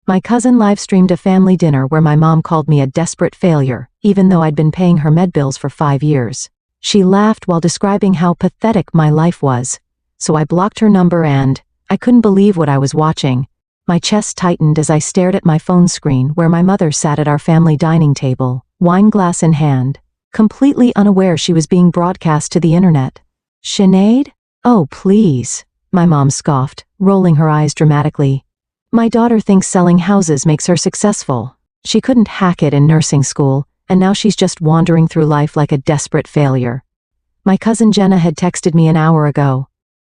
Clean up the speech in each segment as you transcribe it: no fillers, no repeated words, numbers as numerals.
My cousin live-streamed a family dinner where my mom called me a desperate failure, even though I'd been paying her med bills for 5 years. She laughed while describing how pathetic my life was. So I blocked her number and I couldn't believe what I was watching. My chest tightened as I stared at my phone screen where my mother sat at our family dining table, wine glass in hand, completely unaware she was being broadcast to the internet. Sinead? Oh, please, my mom scoffed, rolling her eyes dramatically. My daughter thinks selling houses makes her successful. She couldn't hack it in nursing school, and now she's just wandering through life like a desperate failure. My cousin Jenna had texted me an hour ago.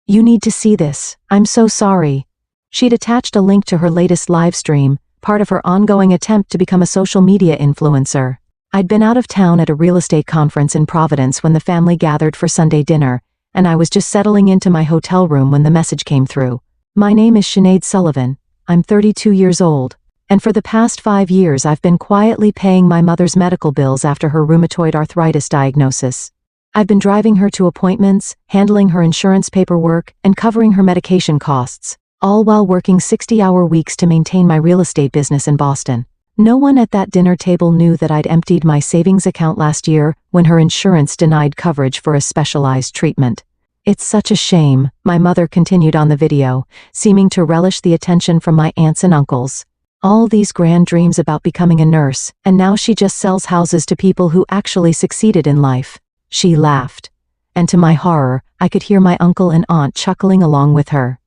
You need to see this, I'm so sorry. She'd attached a link to her latest live stream, part of her ongoing attempt to become a social media influencer. I'd been out of town at a real estate conference in Providence when the family gathered for Sunday dinner, and I was just settling into my hotel room when the message came through. My name is Sinead Sullivan. I'm 32 years old, and for the past 5 years I've been quietly paying my mother's medical bills after her rheumatoid arthritis diagnosis. I've been driving her to appointments, handling her insurance paperwork, and covering her medication costs, all while working 60-hour weeks to maintain my real estate business in Boston. No one at that dinner table knew that I'd emptied my savings account last year when her insurance denied coverage for a specialized treatment. It's such a shame, my mother continued on the video, seeming to relish the attention from my aunts and uncles. All these grand dreams about becoming a nurse, and now she just sells houses to people who actually succeeded in life. She laughed. And to my horror, I could hear my uncle and aunt chuckling along with her.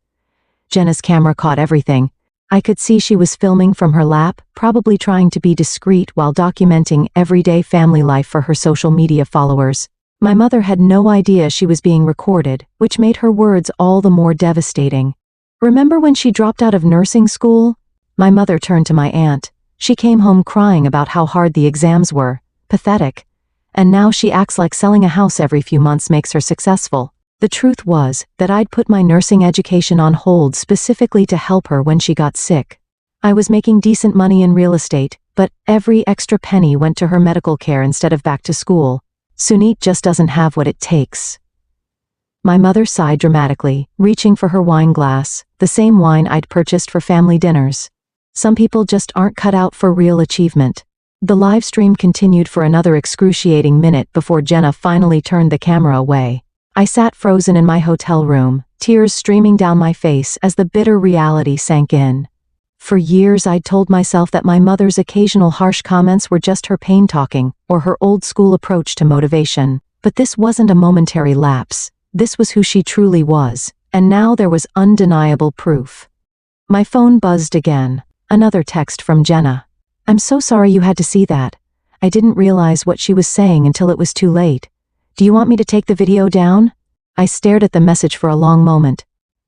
Jenna's camera caught everything. I could see she was filming from her lap, probably trying to be discreet while documenting everyday family life for her social media followers. My mother had no idea she was being recorded, which made her words all the more devastating. Remember when she dropped out of nursing school? My mother turned to my aunt. She came home crying about how hard the exams were. Pathetic. And now she acts like selling a house every few months makes her successful. The truth was that I'd put my nursing education on hold specifically to help her when she got sick. I was making decent money in real estate, but every extra penny went to her medical care instead of back to school. Sunit just doesn't have what it takes. My mother sighed dramatically, reaching for her wine glass, the same wine I'd purchased for family dinners. Some people just aren't cut out for real achievement. The live stream continued for another excruciating minute before Jenna finally turned the camera away. I sat frozen in my hotel room, tears streaming down my face as the bitter reality sank in. For years I'd told myself that my mother's occasional harsh comments were just her pain talking, or her old-school approach to motivation. But this wasn't a momentary lapse. This was who she truly was, and now there was undeniable proof. My phone buzzed again. Another text from Jenna. I'm so sorry you had to see that. I didn't realize what she was saying until it was too late. Do you want me to take the video down? I stared at the message for a long moment.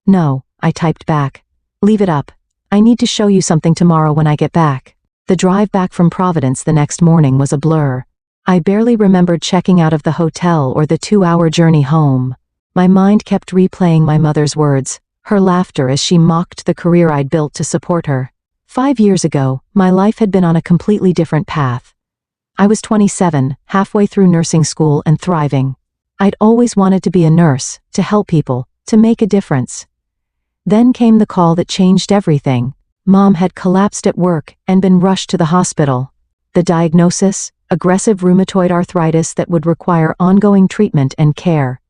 No, I typed back. Leave it up. I need to show you something tomorrow when I get back. The drive back from Providence the next morning was a blur. I barely remembered checking out of the hotel or the 2-hour journey home. My mind kept replaying my mother's words, her laughter as she mocked the career I'd built to support her. 5 years ago, my life had been on a completely different path. I was 27, halfway through nursing school and thriving. I'd always wanted to be a nurse, to help people, to make a difference. Then came the call that changed everything. Mom had collapsed at work and been rushed to the hospital. The diagnosis? Aggressive rheumatoid arthritis that would require ongoing treatment and care.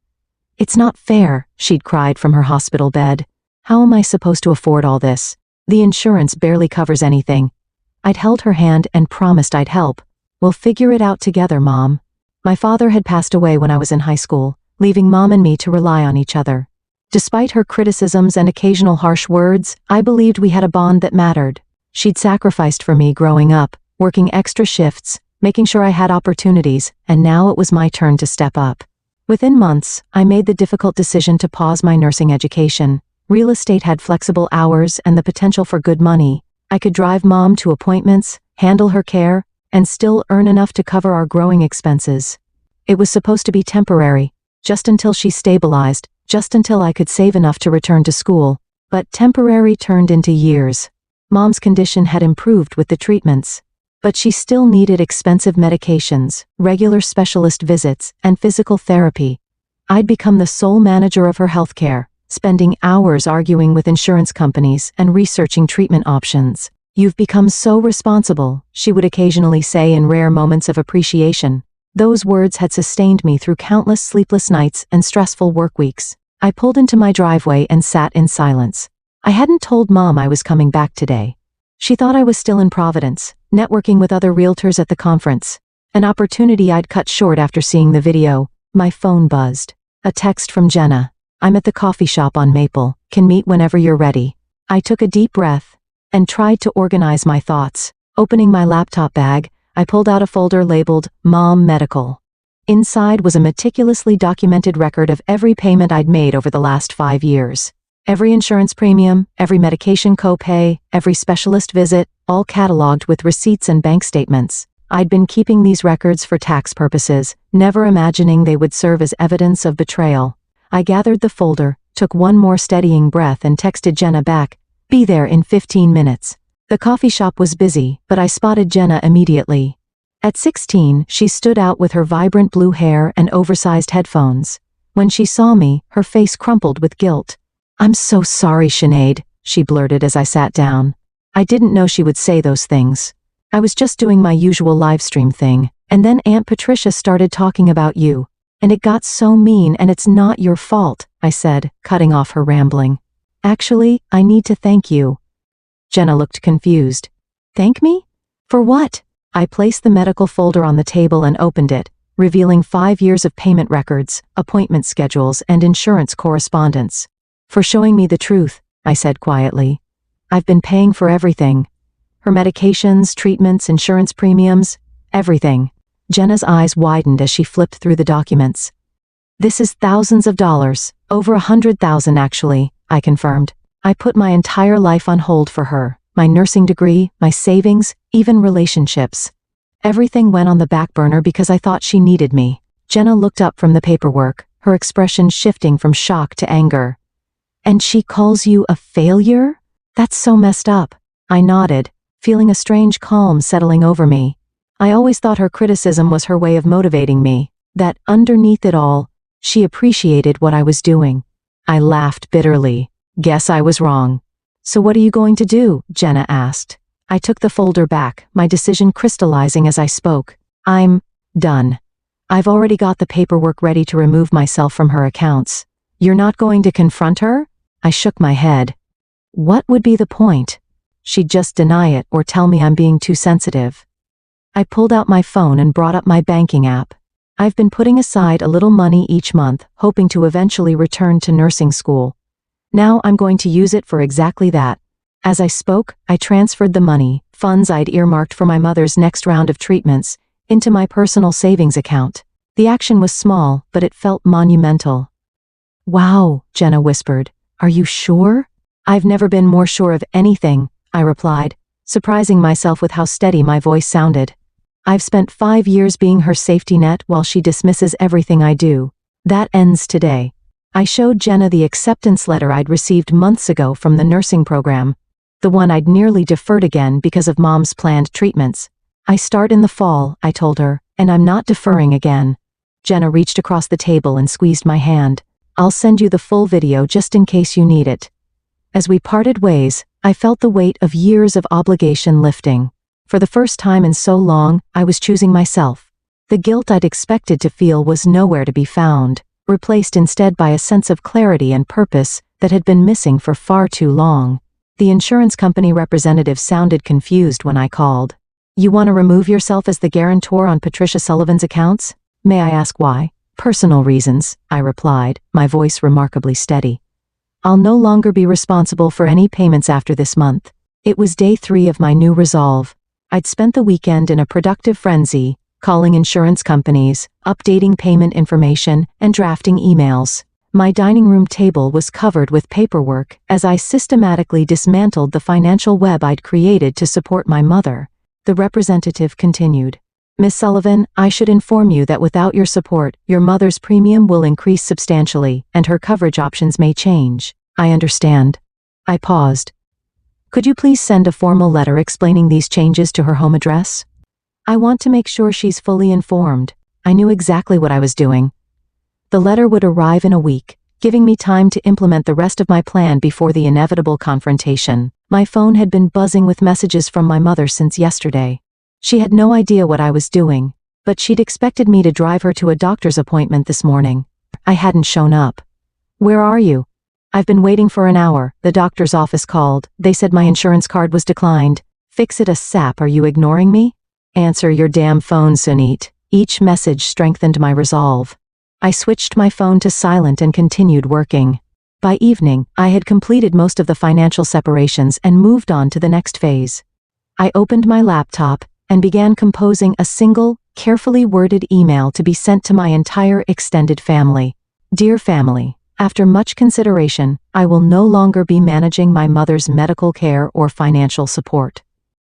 It's not fair, she'd cried from her hospital bed. How am I supposed to afford all this? The insurance barely covers anything. I'd held her hand and promised I'd help. We'll figure it out together, Mom. My father had passed away when I was in high school, leaving Mom and me to rely on each other. Despite her criticisms and occasional harsh words, I believed we had a bond that mattered. She'd sacrificed for me growing up, working extra shifts, making sure I had opportunities, and now it was my turn to step up. Within months, I made the difficult decision to pause my nursing education. Real estate had flexible hours and the potential for good money. I could drive Mom to appointments, handle her care, and still earn enough to cover our growing expenses. It was supposed to be temporary, just until she stabilized, just until I could save enough to return to school. But temporary turned into years. Mom's condition had improved with the treatments. But she still needed expensive medications, regular specialist visits, and physical therapy. I'd become the sole manager of her healthcare, spending hours arguing with insurance companies and researching treatment options. "You've become so responsible," she would occasionally say in rare moments of appreciation. Those words had sustained me through countless sleepless nights and stressful work weeks. I pulled into my driveway and sat in silence. I hadn't told Mom I was coming back today. She thought I was still in Providence, networking with other realtors at the conference. An opportunity I'd cut short after seeing the video. My phone buzzed. A text from Jenna. "I'm at the coffee shop on Maple. Can meet whenever you're ready." I took a deep breath and tried to organize my thoughts. Opening my laptop bag, I pulled out a folder labeled Mom Medical. Inside was a meticulously documented record of every payment I'd made over the last 5 years. Every insurance premium, every medication copay, every specialist visit, all cataloged with receipts and bank statements. I'd been keeping these records for tax purposes, never imagining they would serve as evidence of betrayal. I gathered the folder, took one more steadying breath and texted Jenna back, "Be there in 15 minutes. The coffee shop was busy, but I spotted Jenna immediately. At 16, she stood out with her vibrant blue hair and oversized headphones. When she saw me, her face crumpled with guilt. "I'm so sorry, Sinead," she blurted as I sat down. I didn't know she would say those things. I was just doing my usual livestream thing, and then Aunt Patricia started talking about you. "And it got so mean, and it's not your fault," I said, cutting off her rambling. "Actually, I need to thank you." Jenna looked confused. "Thank me? For what?" I placed the medical folder on the table and opened it, revealing 5 years of payment records, appointment schedules, and insurance correspondence. "For showing me the truth," I said quietly. "I've been paying for everything. Her medications, treatments, insurance premiums, everything." Jenna's eyes widened as she flipped through the documents. "This is thousands of dollars, over 100,000 actually," I confirmed. "I put my entire life on hold for her, my nursing degree, my savings, even relationships. Everything went on the back burner because I thought she needed me." Jenna looked up from the paperwork, her expression shifting from shock to anger. "And she calls you a failure? That's so messed up." I nodded, feeling a strange calm settling over me. I always thought her criticism was her way of motivating me, that underneath it all, she appreciated what I was doing. I laughed bitterly. Guess I was wrong. "So what are you going to do?" Jenna asked. I took the folder back, my decision crystallizing as I spoke. "I'm done. I've already got the paperwork ready to remove myself from her accounts." "You're not going to confront her?" I shook my head. What would be the point? She'd just deny it or tell me I'm being too sensitive. I pulled out my phone and brought up my banking app. I've been putting aside a little money each month, hoping to eventually return to nursing school. Now I'm going to use it for exactly that. As I spoke, I transferred the money, funds I'd earmarked for my mother's next round of treatments, into my personal savings account. The action was small, but it felt monumental. "Wow," Jenna whispered. "Are you sure?" "I've never been more sure of anything," I replied, surprising myself with how steady my voice sounded. "I've spent 5 years being her safety net while she dismisses everything I do. That ends today." I showed Jenna the acceptance letter I'd received months ago from the nursing program, the one I'd nearly deferred again because of Mom's planned treatments. "I start in the fall," I told her, "and I'm not deferring again." Jenna reached across the table and squeezed my hand. "I'll send you the full video just in case you need it." As we parted ways, I felt the weight of years of obligation lifting. For the first time in so long, I was choosing myself. The guilt I'd expected to feel was nowhere to be found, replaced instead by a sense of clarity and purpose that had been missing for far too long. The insurance company representative sounded confused when I called. "You want to remove yourself as the guarantor on Patricia Sullivan's accounts? May I ask why?" "Personal reasons," I replied, my voice remarkably steady. "I'll no longer be responsible for any payments after this month." It was day 3 of my new resolve. I'd spent the weekend in a productive frenzy, calling insurance companies, updating payment information, and drafting emails. My dining room table was covered with paperwork as I systematically dismantled the financial web I'd created to support my mother. The representative continued. "Miss Sullivan, I should inform you that without your support, your mother's premium will increase substantially, and her coverage options may change." "I understand." I paused. "Could you please send a formal letter explaining these changes to her home address? I want to make sure she's fully informed." I knew exactly what I was doing. The letter would arrive in a week, giving me time to implement the rest of my plan before the inevitable confrontation. My phone had been buzzing with messages from my mother since yesterday. She had no idea what I was doing, but she'd expected me to drive her to a doctor's appointment this morning. I hadn't shown up. "Where are you?" "I've been waiting for an hour. The doctor's office called. They said my insurance card was declined." "Fix it ASAP. Are you ignoring me?" "Answer your damn phone, Sunit." Each message strengthened my resolve. I switched my phone to silent and continued working. By evening, I had completed most of the financial separations and moved on to the next phase. I opened my laptop and began composing a single, carefully worded email to be sent to my entire extended family. "Dear family, after much consideration, I will no longer be managing my mother's medical care or financial support.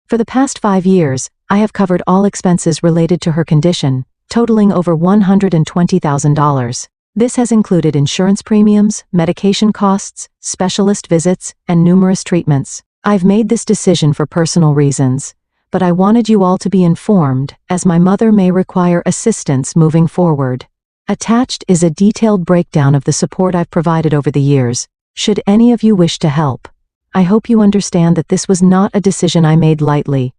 For the past 5 years, I have covered all expenses related to her condition, totaling over $120,000. This has included insurance premiums, medication costs, specialist visits, and numerous treatments. I've made this decision for personal reasons, but I wanted you all to be informed, as my mother may require assistance moving forward. Attached is a detailed breakdown of the support I've provided over the years, should any of you wish to help. I hope you understand that this was not a decision I made lightly.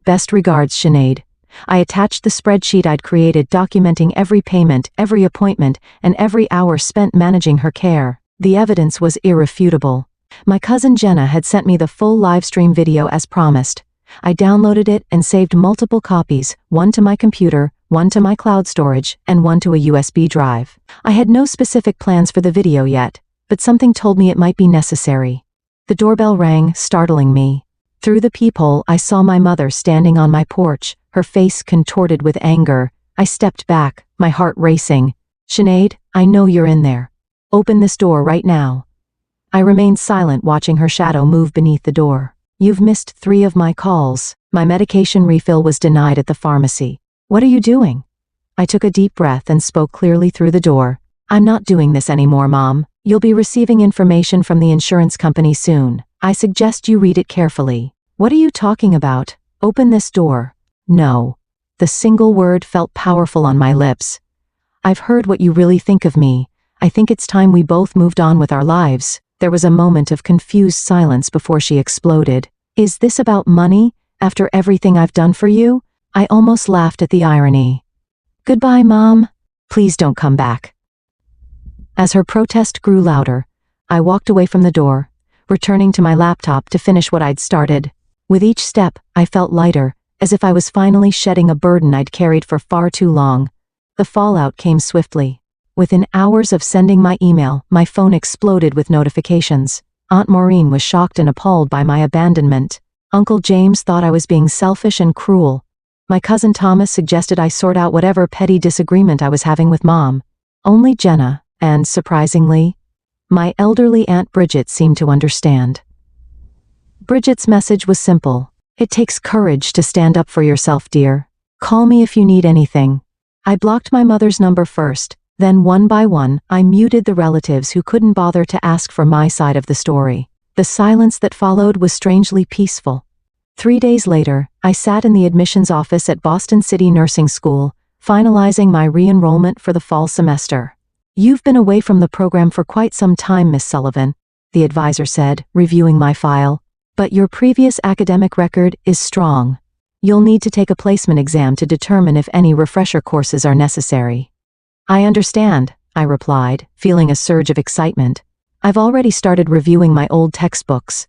Best regards, Sinead." I attached the spreadsheet I'd created documenting every payment, every appointment, and every hour spent managing her care. The evidence was irrefutable. My cousin Jenna had sent me the full livestream video as promised. I downloaded it and saved multiple copies, one to my computer, one to my cloud storage, and one to a USB drive. I had no specific plans for the video yet, but something told me it might be necessary. The doorbell rang, startling me. Through the peephole, I saw my mother standing on my porch, her face contorted with anger. I stepped back, my heart racing. "Sinead, I know you're in there. Open this door right now." I remained silent, watching her shadow move beneath the door. "You've missed 3 of my calls. My medication refill was denied at the pharmacy. What are you doing?" I took a deep breath and spoke clearly through the door. "I'm not doing this anymore, Mom. You'll be receiving information from the insurance company soon. I suggest you read it carefully." "What are you talking about? Open this door." "No." The single word felt powerful on my lips. "I've heard what you really think of me. I think it's time we both moved on with our lives." There was a moment of confused silence before she exploded. "Is this about money, after everything I've done for you?" I almost laughed at the irony. "Goodbye, Mom. Please don't come back." As her protest grew louder, I walked away from the door, returning to my laptop to finish what I'd started. With each step, I felt lighter, as if I was finally shedding a burden I'd carried for far too long. The fallout came swiftly. Within hours of sending my email, my phone exploded with notifications. Aunt Maureen was shocked and appalled by my abandonment. Uncle James thought I was being selfish and cruel. My cousin Thomas suggested I sort out whatever petty disagreement I was having with Mom. Only Jenna, and surprisingly, my elderly Aunt Bridget seemed to understand. Bridget's message was simple. "It takes courage to stand up for yourself, dear. Call me if you need anything." I blocked my mother's number first, then one by one, I muted the relatives who couldn't bother to ask for my side of the story. The silence that followed was strangely peaceful. 3 days later, I sat in the admissions office at Boston City Nursing School, finalizing my re-enrollment for the fall semester. "You've been away from the program for quite some time, Miss Sullivan," the advisor said, reviewing my file. "But your previous academic record is strong. You'll need to take a placement exam to determine if any refresher courses are necessary." "I understand," I replied, feeling a surge of excitement. "I've already started reviewing my old textbooks."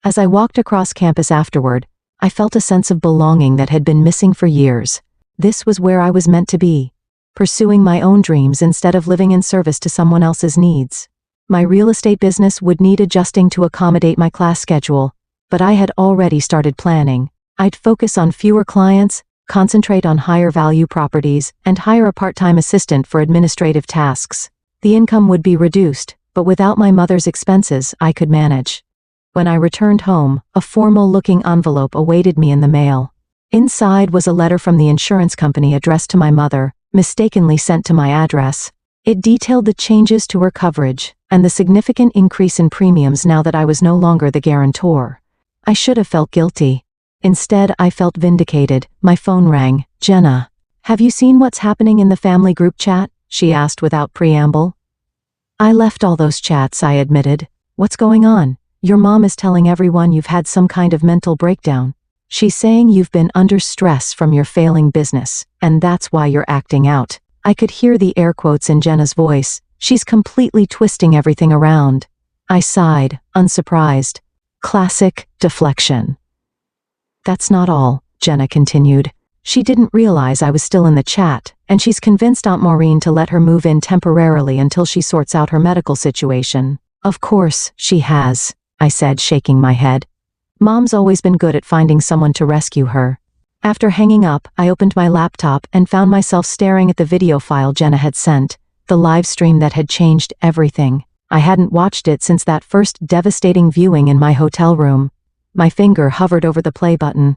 As I walked across campus afterward, I felt a sense of belonging that had been missing for years. This was where I was meant to be, pursuing my own dreams instead of living in service to someone else's needs. My real estate business would need adjusting to accommodate my class schedule, but I had already started planning. I'd focus on fewer clients, concentrate on higher value properties, and hire a part-time assistant for administrative tasks. The income would be reduced, but without my mother's expenses, I could manage. When I returned home, a formal-looking envelope awaited me in the mail. Inside was a letter from the insurance company addressed to my mother, mistakenly sent to my address. It detailed the changes to her coverage, and the significant increase in premiums now that I was no longer the guarantor. I should have felt guilty. Instead, I felt vindicated. My phone rang. "Jenna, have you seen what's happening in the family group chat?" she asked without preamble. "I left all those chats," I admitted. "What's going on?" Your mom is telling everyone you've had some kind of mental breakdown. She's saying you've been under stress from your failing business, and that's why you're acting out. I could hear the air quotes in Jenna's voice. She's completely twisting everything around. I sighed, unsurprised. Classic deflection. That's not all, Jenna continued. She didn't realize I was still in the chat, and she's convinced Aunt Maureen to let her move in temporarily until she sorts out her medical situation. Of course, she has, I said, shaking my head. Mom's always been good at finding someone to rescue her. After hanging up, I opened my laptop and found myself staring at the video file Jenna had sent, the live stream that had changed everything. I hadn't watched it since that first devastating viewing in my hotel room. My finger hovered over the play button.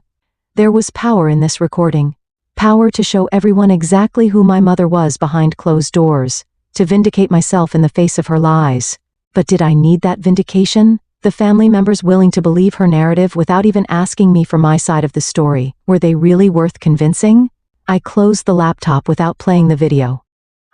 There was power in this recording. Power to show everyone exactly who my mother was behind closed doors, to vindicate myself in the face of her lies. But did I need that vindication? The family members willing to believe her narrative without even asking me for my side of the story, were they really worth convincing? I closed the laptop without playing the video.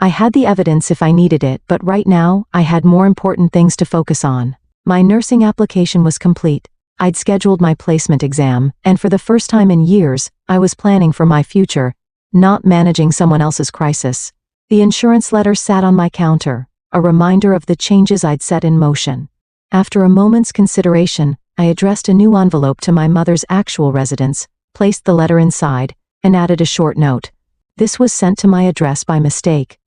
I had the evidence if I needed it, but right now, I had more important things to focus on. My nursing application was complete. I'd scheduled my placement exam, and for the first time in years, I was planning for my future, not managing someone else's crisis. The insurance letter sat on my counter, a reminder of the changes I'd set in motion. After a moment's consideration, I addressed a new envelope to my mother's actual residence, placed the letter inside, and added a short note. This was sent to my address by mistake.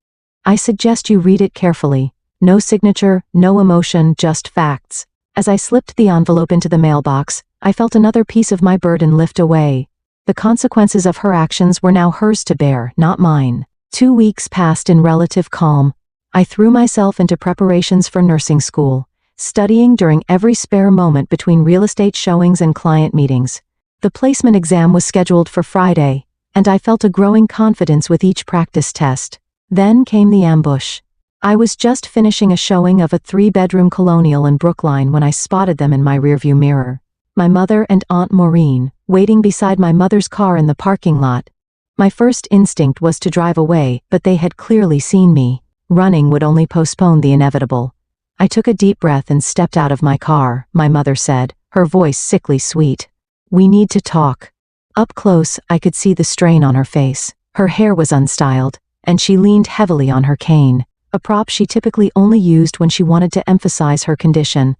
I suggest you read it carefully. No signature, no emotion, just facts. As I slipped the envelope into the mailbox, I felt another piece of my burden lift away. The consequences of her actions were now hers to bear, not mine. 2 weeks passed in relative calm. I threw myself into preparations for nursing school, studying during every spare moment between real estate showings and client meetings. The placement exam was scheduled for Friday, and I felt a growing confidence with each practice test. Then came the ambush. I was just finishing a showing of a 3-bedroom colonial in Brookline when I spotted them in my rearview mirror. My mother and Aunt Maureen, waiting beside my mother's car in the parking lot. My first instinct was to drive away, but they had clearly seen me. Running would only postpone the inevitable. I took a deep breath and stepped out of my car, my mother said, her voice sickly sweet. We need to talk. Up close, I could see the strain on her face. Her hair was unstyled, and she leaned heavily on her cane, a prop she typically only used when she wanted to emphasize her condition.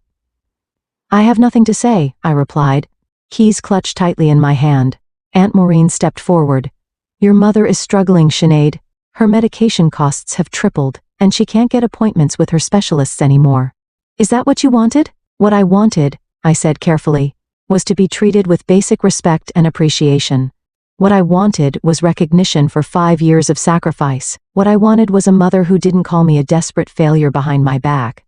I have nothing to say, I replied. Keys clutched tightly in my hand. Aunt Maureen stepped forward. Your mother is struggling, Sinead. Her medication costs have tripled, and she can't get appointments with her specialists anymore. Is that what you wanted? What I wanted, I said carefully, was to be treated with basic respect and appreciation. What I wanted was recognition for 5 years of sacrifice. What I wanted was a mother who didn't call me a desperate failure behind my back.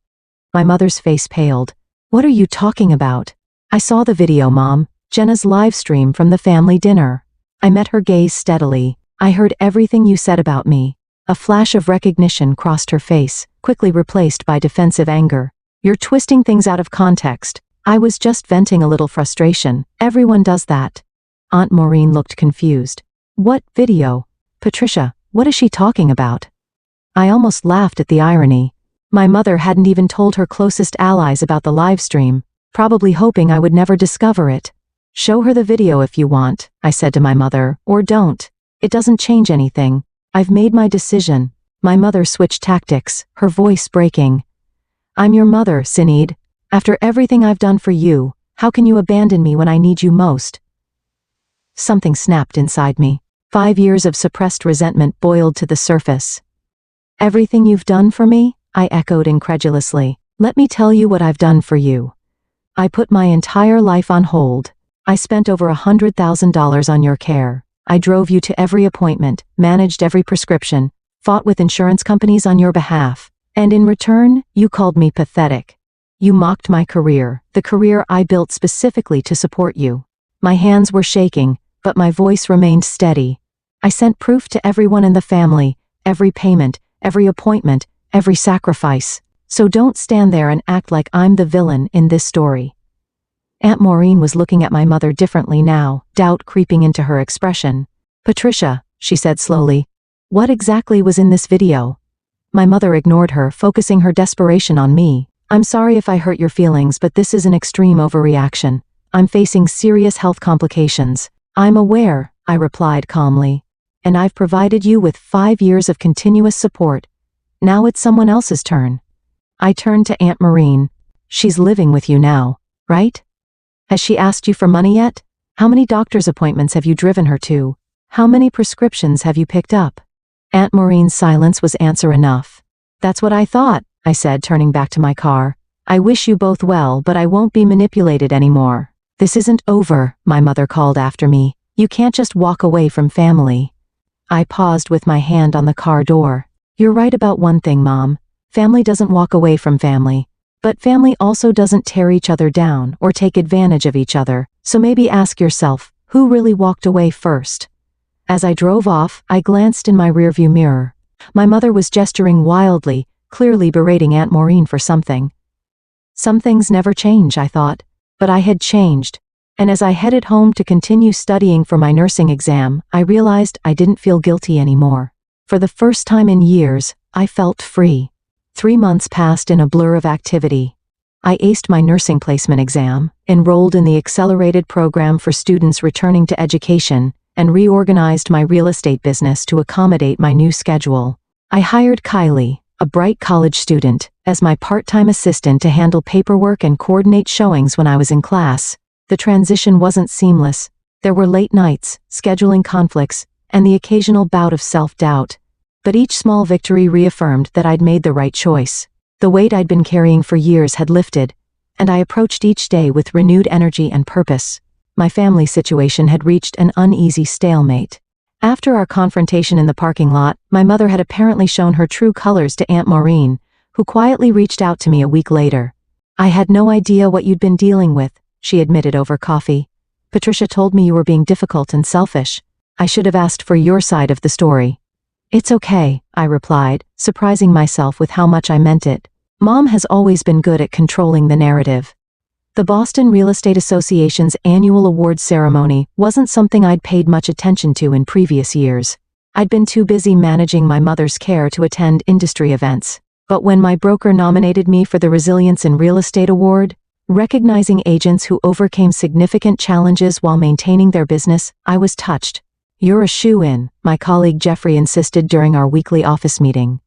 My mother's face paled. What are you talking about? I saw the video, Mom. Jenna's live stream from the family dinner. I met her gaze steadily. I heard everything you said about me. A flash of recognition crossed her face, quickly replaced by defensive anger. You're twisting things out of context. I was just venting a little frustration. Everyone does that. Aunt Maureen looked confused. What video? Patricia, what is she talking about? I almost laughed at the irony. My mother hadn't even told her closest allies about the live stream, probably hoping I would never discover it. Show her the video if you want, I said to my mother, or don't. It doesn't change anything. I've made my decision. My mother switched tactics, her voice breaking. I'm your mother, Sinead. After everything I've done for you, how can you abandon me when I need you most? Something snapped inside me. 5 years of suppressed resentment boiled to the surface. Everything you've done for me? I echoed incredulously. Let me tell you what I've done for you. I put my entire life on hold. I spent over $100,000 on your care. I drove you to every appointment, managed every prescription, fought with insurance companies on your behalf. And in return, you called me pathetic. You mocked my career, the career I built specifically to support you. My hands were shaking, but my voice remained steady. I sent proof to everyone in the family, every payment, every appointment, every sacrifice. So don't stand there and act like I'm the villain in this story. Aunt Maureen was looking at my mother differently now, doubt creeping into her expression. Patricia, she said slowly, what exactly was in this video? My mother ignored her, focusing her desperation on me. I'm sorry if I hurt your feelings, but this is an extreme overreaction. I'm facing serious health complications. I'm aware, I replied calmly. And I've provided you with 5 years of continuous support. Now it's someone else's turn. I turned to Aunt Maureen. She's living with you now, right? Has she asked you for money yet? How many doctor's appointments have you driven her to? How many prescriptions have you picked up? Aunt Maureen's silence was answer enough. That's what I thought, I said, turning back to my car. I wish you both well, but I won't be manipulated anymore. This isn't over, my mother called after me. You can't just walk away from family. I paused with my hand on the car door. You're right about one thing, Mom. Family doesn't walk away from family. But family also doesn't tear each other down or take advantage of each other, so maybe ask yourself, who really walked away first? As I drove off, I glanced in my rearview mirror. My mother was gesturing wildly, clearly berating Aunt Maureen for something. Some things never change, I thought. But I had changed. And as I headed home to continue studying for my nursing exam, I realized I didn't feel guilty anymore. For the first time in years, I felt free. 3 months passed in a blur of activity. I aced my nursing placement exam, enrolled in the accelerated program for students returning to education, and reorganized my real estate business to accommodate my new schedule. I hired Kylie, a bright college student, as my part-time assistant to handle paperwork and coordinate showings when I was in class. The transition wasn't seamless. There were late nights, scheduling conflicts, and the occasional bout of self-doubt. But each small victory reaffirmed that I'd made the right choice. The weight I'd been carrying for years had lifted, and I approached each day with renewed energy and purpose. My family situation had reached an uneasy stalemate. After our confrontation in the parking lot, my mother had apparently shown her true colors to Aunt Maureen, who quietly reached out to me a week later. I had no idea what you'd been dealing with, she admitted over coffee. Patricia told me you were being difficult and selfish. I should have asked for your side of the story. It's okay, I replied, surprising myself with how much I meant it. Mom has always been good at controlling the narrative. The Boston Real Estate Association's annual awards ceremony wasn't something I'd paid much attention to in previous years. I'd been too busy managing my mother's care to attend industry events. But when my broker nominated me for the Resilience in Real Estate Award, recognizing agents who overcame significant challenges while maintaining their business, I was touched. You're a shoo-in, my colleague Jeffrey insisted during our weekly office meeting.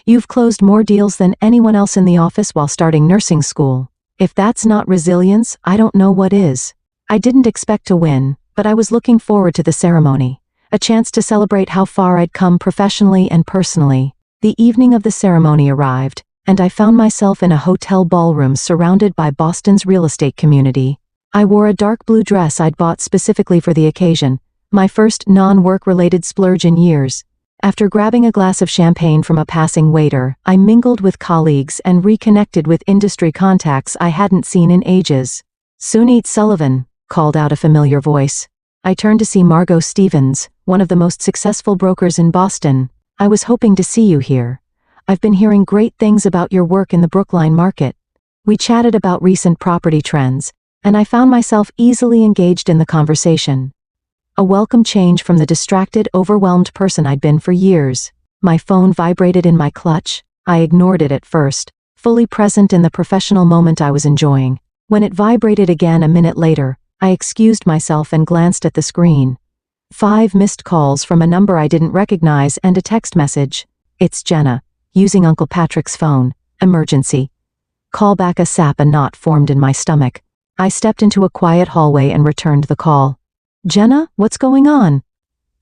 You've closed more deals than anyone else in the office while starting nursing school. If that's not resilience, I don't know what is. I didn't expect to win, but I was looking forward to the ceremony, a chance to celebrate how far I'd come professionally and personally. The evening of the ceremony arrived, and I found myself in a hotel ballroom surrounded by Boston's real estate community. I wore a dark blue dress I'd bought specifically for the occasion, my first non-work-related splurge in years. After grabbing a glass of champagne from a passing waiter, I mingled with colleagues and reconnected with industry contacts I hadn't seen in ages. Sunit Sullivan, called out a familiar voice. I turned to see Margot Stevens, one of the most successful brokers in Boston. I was hoping to see you here. I've been hearing great things about your work in the Brookline market. We chatted about recent property trends, and I found myself easily engaged in the conversation. A welcome change from the distracted, overwhelmed person I'd been for years. My phone vibrated in my clutch. I ignored it at first, fully present in the professional moment I was enjoying. When it vibrated again a minute later, I excused myself and glanced at the screen. 5 missed calls from a number I didn't recognize and a text message. It's Jenna, using Uncle Patrick's phone. Emergency. Call back. A knot formed in my stomach. I stepped into a quiet hallway and returned the call. Jenna, what's going on?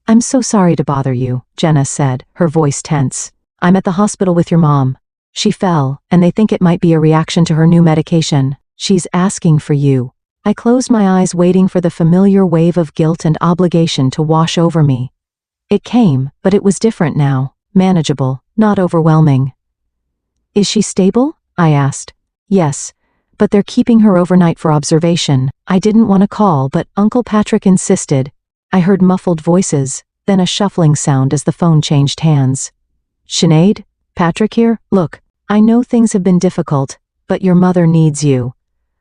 I'm so sorry to bother you, Jenna said, her voice tense. I'm at the hospital with your mom. She fell, and they think it might be a reaction to her new medication. She's asking for you. I closed my eyes, waiting for the familiar wave of guilt and obligation to wash over me. It came, but it was different now, manageable, not overwhelming. Is she stable? I asked. Yes. But they're keeping her overnight for observation. I didn't want to call, but Uncle Patrick insisted. I heard muffled voices, then a shuffling sound as the phone changed hands. Sinead? Patrick here? Look, I know things have been difficult, but your mother needs you.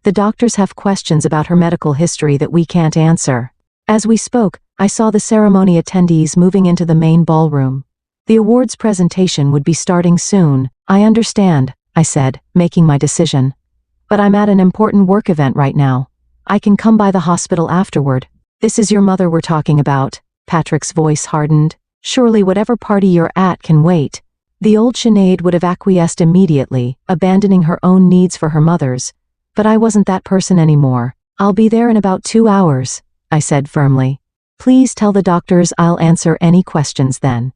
The doctors have questions about her medical history that we can't answer. As we spoke, I saw the ceremony attendees moving into the main ballroom. The awards presentation would be starting soon. I understand, I said, making my decision. But I'm at an important work event right now. I can come by the hospital afterward. This is your mother we're talking about. Patrick's voice hardened. Surely whatever party you're at can wait. The old Sinead would have acquiesced immediately, abandoning her own needs for her mother's. But I wasn't that person anymore. I'll be there in about 2 hours, I said firmly. Please tell the doctors I'll answer any questions then.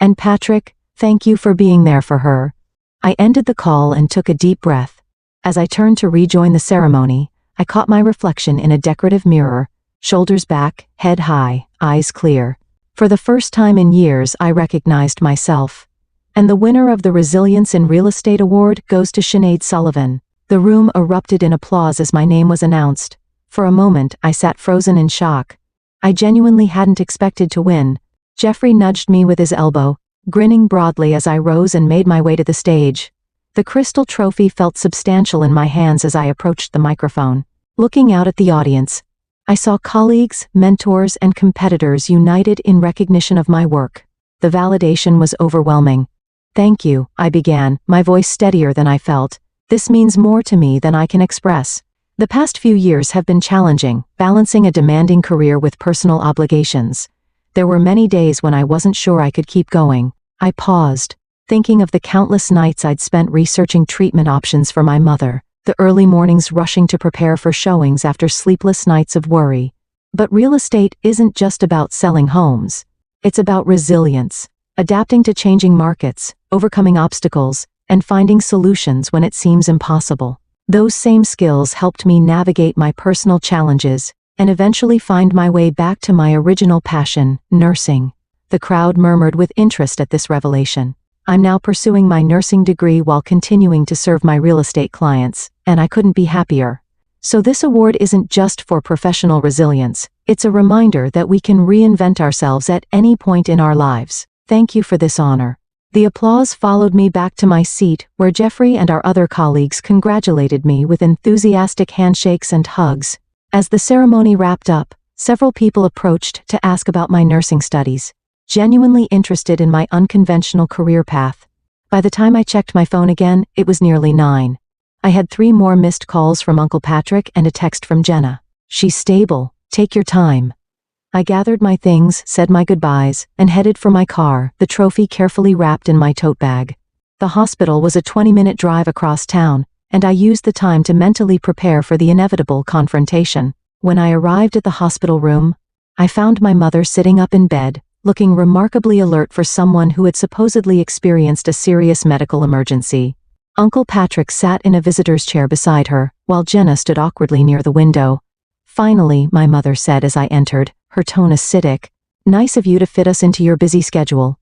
And Patrick, thank you for being there for her. I ended the call and took a deep breath. As I turned to rejoin the ceremony, I caught my reflection in a decorative mirror, shoulders back, head high, eyes clear. For the first time in years, I recognized myself. And the winner of the Resilience in Real Estate Award goes to Sinead Sullivan. The room erupted in applause as my name was announced. For a moment, I sat frozen in shock. I genuinely hadn't expected to win. Jeffrey nudged me with his elbow, grinning broadly as I rose and made my way to the stage. The crystal trophy felt substantial in my hands as I approached the microphone. Looking out at the audience, I saw colleagues, mentors, and competitors united in recognition of my work. The validation was overwhelming. Thank you, I began, my voice steadier than I felt. This means more to me than I can express. The past few years have been challenging, balancing a demanding career with personal obligations. There were many days when I wasn't sure I could keep going. I paused, thinking of the countless nights I'd spent researching treatment options for my mother, the early mornings rushing to prepare for showings after sleepless nights of worry. But real estate isn't just about selling homes. It's about resilience, adapting to changing markets, overcoming obstacles, and finding solutions when it seems impossible. Those same skills helped me navigate my personal challenges and eventually find my way back to my original passion, nursing. The crowd murmured with interest at this revelation. I'm now pursuing my nursing degree while continuing to serve my real estate clients, and I couldn't be happier. So this award isn't just for professional resilience, it's a reminder that we can reinvent ourselves at any point in our lives. Thank you for this honor. The applause followed me back to my seat, where Jeffrey and our other colleagues congratulated me with enthusiastic handshakes and hugs. As the ceremony wrapped up, several people approached to ask about my nursing studies, genuinely interested in my unconventional career path. By the time I checked my phone again, it was nearly 9. I had 3 more missed calls from Uncle Patrick and a text from Jenna. She's stable, take your time. I gathered my things, said my goodbyes, and headed for my car, the trophy carefully wrapped in my tote bag. The hospital was a 20-minute drive across town, and I used the time to mentally prepare for the inevitable confrontation. When I arrived at the hospital room, I found my mother sitting up in bed, looking remarkably alert for someone who had supposedly experienced a serious medical emergency. Uncle Patrick sat in a visitor's chair beside her, while Jenna stood awkwardly near the window. Finally, my mother said as I entered, her tone acidic, "Nice of you to fit us into your busy schedule."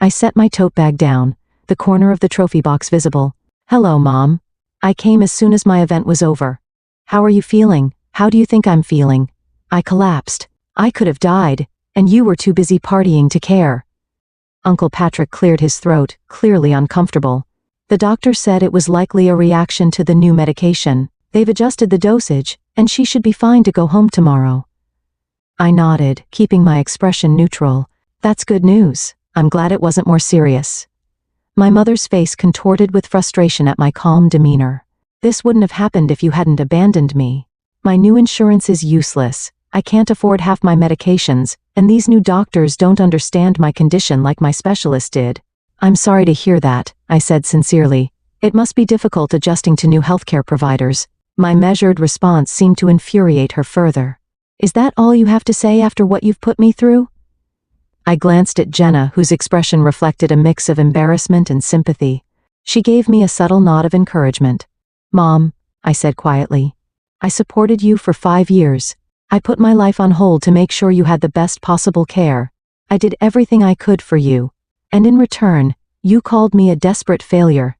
I set my tote bag down, the corner of the trophy box visible. "Hello, Mom. I came as soon as my event was over. How are you feeling? How do you think I'm feeling?" I collapsed. I could have died, and you were too busy partying to care. Uncle Patrick cleared his throat, clearly uncomfortable. The doctor said it was likely a reaction to the new medication. They've adjusted the dosage, and she should be fine to go home tomorrow. I nodded, keeping my expression neutral. That's good news. I'm glad it wasn't more serious. My mother's face contorted with frustration at my calm demeanor. This wouldn't have happened if you hadn't abandoned me. My new insurance is useless. I can't afford half my medications, and these new doctors don't understand my condition like my specialist did. I'm sorry to hear that, I said sincerely. It must be difficult adjusting to new healthcare providers. My measured response seemed to infuriate her further. Is that all you have to say after what you've put me through? I glanced at Jenna, whose expression reflected a mix of embarrassment and sympathy. She gave me a subtle nod of encouragement. "Mom," I said quietly, "I supported you for 5 years. I put my life on hold to make sure you had the best possible care. I did everything I could for you. And in return, you called me a desperate failure.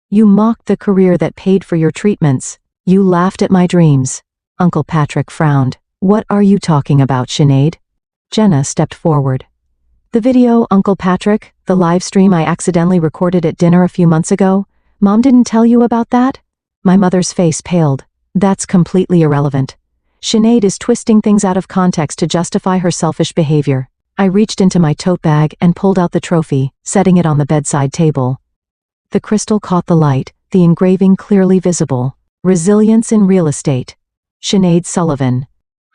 You mocked the career that paid for your treatments. You laughed at my dreams." Uncle Patrick frowned. "What are you talking about, Sinead?" Jenna stepped forward. "The video, Uncle Patrick, the live stream I accidentally recorded at dinner a few months ago. Mom didn't tell you about that?" My mother's face paled. "That's completely irrelevant. Sinead is twisting things out of context to justify her selfish behavior." I reached into my tote bag and pulled out the trophy, setting it on the bedside table. The crystal caught the light, the engraving clearly visible. Resilience in Real Estate. Sinead Sullivan.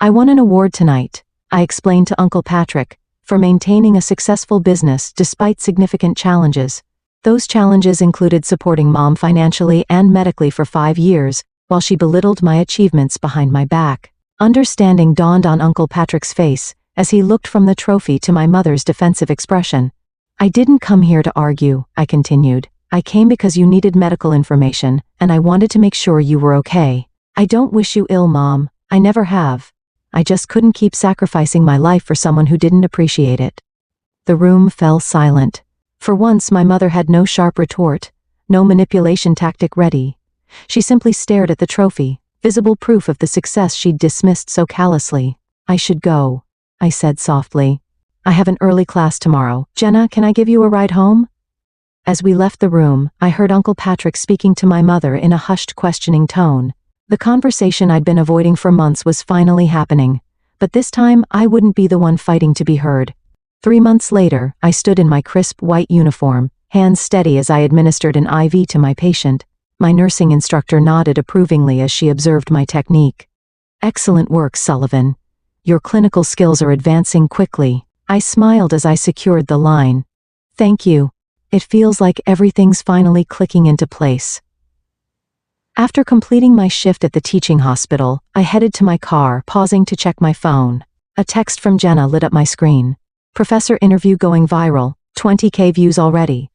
I won an award tonight, I explained to Uncle Patrick, for maintaining a successful business despite significant challenges. Those challenges included supporting Mom financially and medically for 5 years, while she belittled my achievements behind my back. Understanding dawned on Uncle Patrick's face, as he looked from the trophy to my mother's defensive expression. I didn't come here to argue, I continued. I came because you needed medical information, and I wanted to make sure you were okay. I don't wish you ill, Mom. I never have. I just couldn't keep sacrificing my life for someone who didn't appreciate it. The room fell silent. For once, my mother had no sharp retort, no manipulation tactic ready. She simply stared at the trophy, visible proof of the success she'd dismissed so callously. I should go, I said softly. I have an early class tomorrow. Jenna, can I give you a ride home? As we left the room, I heard Uncle Patrick speaking to my mother in a hushed, questioning tone. The conversation I'd been avoiding for months was finally happening, but this time I wouldn't be the one fighting to be heard. 3 months later, I stood in my crisp white uniform, hands steady as I administered an IV to my patient. My nursing instructor nodded approvingly as she observed my technique. Excellent work, Sullivan. Your clinical skills are advancing quickly. I smiled as I secured the line. Thank you. It feels like everything's finally clicking into place. After completing my shift at the teaching hospital, I headed to my car, pausing to check my phone. A text from Jenna lit up my screen. Professor interview going viral, 20K views already.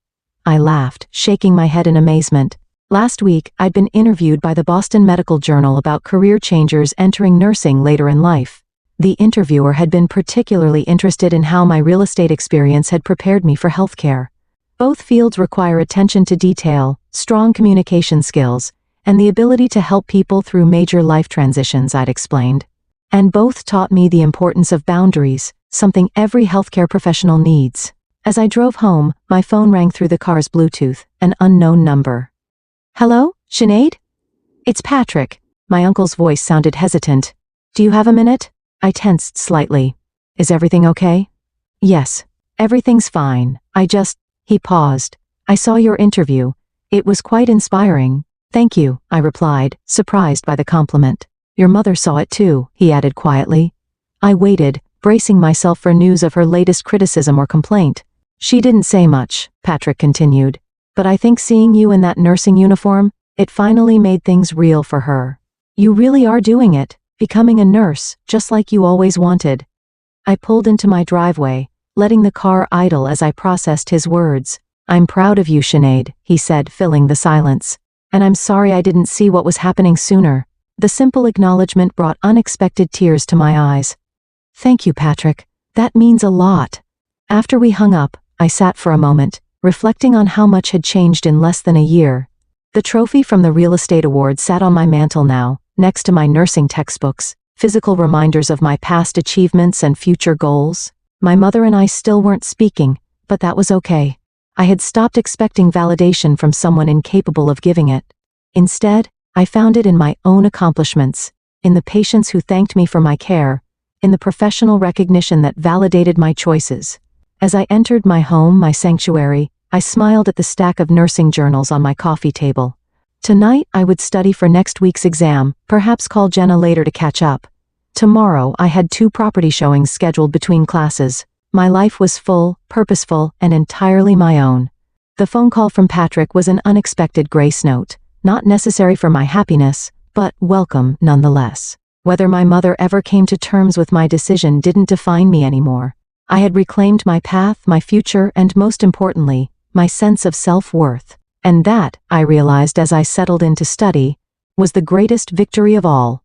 I laughed, shaking my head in amazement. Last week, I'd been interviewed by the Boston Medical Journal about career changers entering nursing later in life. The interviewer had been particularly interested in how my real estate experience had prepared me for healthcare. Both fields require attention to detail, strong communication skills, and the ability to help people through major life transitions, I'd explained. And both taught me the importance of boundaries, something every healthcare professional needs. As I drove home, my phone rang through the car's Bluetooth, an unknown number. Hello, Sinead? It's Patrick. My uncle's voice sounded hesitant. Do you have a minute? I tensed slightly. Is everything okay? Yes, everything's fine. He paused. I saw your interview. It was quite inspiring. Thank you, I replied, surprised by the compliment. Your mother saw it too, he added quietly. I waited, bracing myself for news of her latest criticism or complaint. She didn't say much, Patrick continued. But I think seeing you in that nursing uniform, it finally made things real for her. You really are doing it, becoming a nurse, just like you always wanted. I pulled into my driveway, letting the car idle as I processed his words. I'm proud of you, Sinead, he said, filling the silence. And I'm sorry I didn't see what was happening sooner. The simple acknowledgement brought unexpected tears to my eyes. Thank you, Patrick. That means a lot. After we hung up, I sat for a moment, reflecting on how much had changed in less than a year. The trophy from the Real Estate Award sat on my mantle now, next to my nursing textbooks, physical reminders of my past achievements and future goals. My mother and I still weren't speaking, but that was okay. I had stopped expecting validation from someone incapable of giving it. Instead, I found it in my own accomplishments, in the patients who thanked me for my care, in the professional recognition that validated my choices. As I entered my home, my sanctuary, I smiled at the stack of nursing journals on my coffee table. Tonight, I would study for next week's exam, perhaps call Jenna later to catch up. Tomorrow, I had 2 property showings scheduled between classes. My life was full, purposeful, and entirely my own. The phone call from Patrick was an unexpected grace note, not necessary for my happiness, but welcome nonetheless. Whether my mother ever came to terms with my decision didn't define me anymore. I had reclaimed my path, my future, and most importantly, my sense of self-worth. And that, I realized as I settled in to study, was the greatest victory of all.